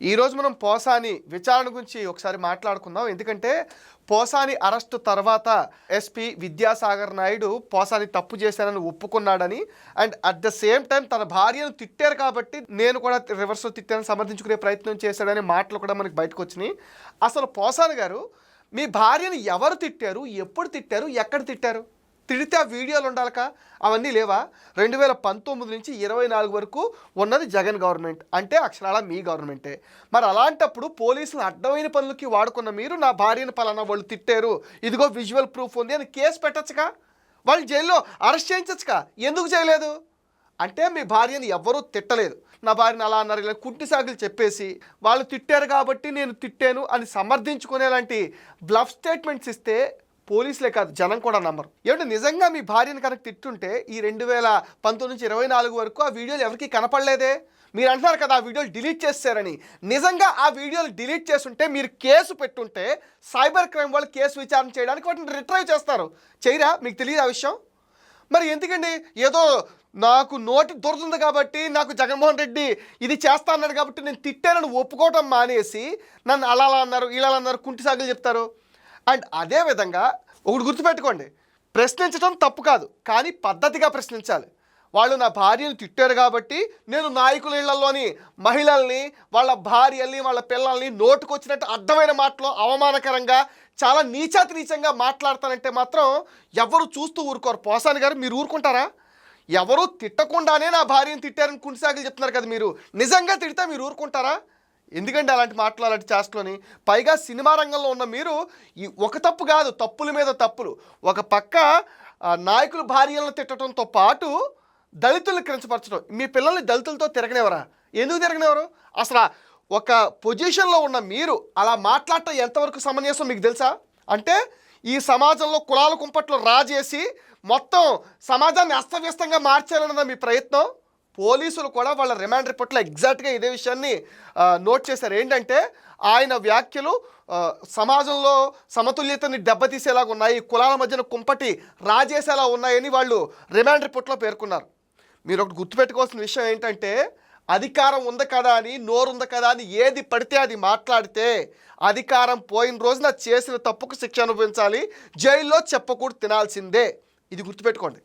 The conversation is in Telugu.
ఈరోజు మనం పోసాని విచారణ గురించి ఒకసారి మాట్లాడుకుందాం. ఎందుకంటే పోసాని అరెస్టు తర్వాత ఎస్పీ విద్యాసాగర్ నాయుడు పోసాని తప్పు చేశానని ఒప్పుకున్నాడని, and at the same time తన భార్యను తిట్టారు కాబట్టి నేను కూడా రివర్స్లో తిట్టానని సమర్థించుకునే ప్రయత్నం చేశాడనే మాటలు కూడా మనకి బయటకు వచ్చినాయి. అసలు పోసాని గారు, మీ భార్యను ఎవరు తిట్టారు, ఎప్పుడు తిట్టారు, ఎక్కడ తిట్టారు? తిడితే ఆ వీడియోలు ఉండాలక అవన్నీ లేవా? 2019 నుంచి 24 వరకు ఉన్నది జగన్ గవర్నమెంట్, అంటే అక్షరాల మీ గవర్నమెంటే. మరి అలాంటప్పుడు పోలీసులు అడ్డమైన పనులకి వాడుకున్న మీరు నా భార్యను పలానా వాళ్ళు తిట్టారు, ఇదిగో విజువల్ ప్రూఫ్ ఉంది అని కేసు పెట్టచ్చుగా, వాళ్ళు జైల్లో అరెస్ట్ చేయించచ్చుగా, ఎందుకు చేయలేదు? అంటే మీ భార్యను ఎవ్వరూ తిట్టలేదు, నా భార్యను అలా అన్నారు ఇలా కుంటి సాగులు చెప్పేసి వాళ్ళు తిట్టారు కాబట్టి నేను తిట్టాను అని సమర్థించుకునేలాంటి బ్లఫ్ స్టేట్మెంట్స్ ఇస్తే పోలీసులే కాదు జనం కూడా నమ్మరు. ఏమంటే నిజంగా మీ భార్యను కనుక తిట్టుంటే ఈ 2019 నుంచి 24 వరకు ఆ వీడియోలు ఎవరికి కనపడలేదే. మీరు అంటున్నారు కదా ఆ వీడియోలు డిలీట్ చేశారని. నిజంగా ఆ వీడియోలు డిలీట్ చేస్తుంటే మీరు కేసు పెట్టుంటే సైబర్ క్రైమ్ వాళ్ళు కేసు విచారణ చేయడానికి వాటిని రిట్రైవ్ చేస్తారు. చేయరా? మీకు తెలియదు ఆ విషయం? మరి ఎందుకండి ఏదో నాకు నోటి దొరుకుతుంది కాబట్టి, నాకు జగన్మోహన్ రెడ్డి ఇది చేస్తా అన్నాడు కాబట్టి నేను తిట్టానని ఒప్పుకోవటం మానేసి నన్ను అలా అన్నారు ఇలా అన్నారు కుంటి సాగులు చెప్తారు. అండ్ అదేవిధంగా ఒకటి గుర్తుపెట్టుకోండి, ప్రశ్నించడం తప్పు కాదు, కానీ పద్ధతిగా ప్రశ్నించాలి. వాళ్ళు నా భార్యను తిట్టారు కాబట్టి నేను నాయకుల ఇళ్లలోని మహిళల్ని, వాళ్ళ భార్యల్ని, వాళ్ళ పిల్లల్ని నోటుకొచ్చినట్టు అడ్డమైన మాటలో అవమానకరంగా చాలా నీచాతి నీచంగా మాట్లాడతానంటే మాత్రం ఎవరు చూస్తూ ఊరుకోరు. పోసాని గారు, మీరు ఊరుకుంటారా? ఎవరు తిట్టకుండానే నా భార్యను తిట్టారని కుంటిసాగులు చెప్తున్నారు కదా, మీరు నిజంగా తిడితే మీరు ఊరుకుంటారా? ఎందుకంటే అలాంటి మాటలు అలాంటి చేష్టలోని, పైగా సినిమా రంగంలో ఉన్న మీరు ఈ ఒక తప్పు కాదు, తప్పుల మీద తప్పులు. ఒక పక్క నాయకుల భార్యలను తిట్టడంతో పాటు దళితులను కించపరచడం. మీ పిల్లల్ని దళితులతో తిరగనివరా? ఎందుకు తిరగనివ్వరు? అసలు ఒక పొజిషన్లో ఉన్న మీరు అలా మాట్లాడటం ఎంతవరకు సమంజసం మీకు తెలుసా? అంటే ఈ సమాజంలో కులాల కుంపట్లు రాజేసి మొత్తం సమాజాన్ని అస్తవ్యస్తంగా మార్చాలన్నది మీ ప్రయత్నం. పోలీసులు కూడా వాళ్ళ రిమాండ్ రిపోర్ట్లో ఎగ్జాక్ట్గా ఇదే విషయాన్ని నోట్ చేశారు. ఏంటంటే ఆయన వ్యాఖ్యలు సమాజంలో సమతుల్యతని దెబ్బతీసేలాగా ఉన్నాయి, కులాల మధ్యన కుంపటి రాజేసేలా ఉన్నాయని వాళ్ళు రిమాండ్ రిపోర్ట్లో పేర్కొన్నారు. మీరు ఒకటి గుర్తుపెట్టుకోవాల్సిన విషయం ఏంటంటే, అధికారం ఉంది కదా అని, నోరు ఉంది కదా అని ఏది పడితే అది మాట్లాడితే అధికారం పోయిన రోజున చేసిన తప్పుకు శిక్ష అనుభవించాలి, జైల్లో చెప్పకూడదు తినాల్సిందే. ఇది గుర్తుపెట్టుకోండి.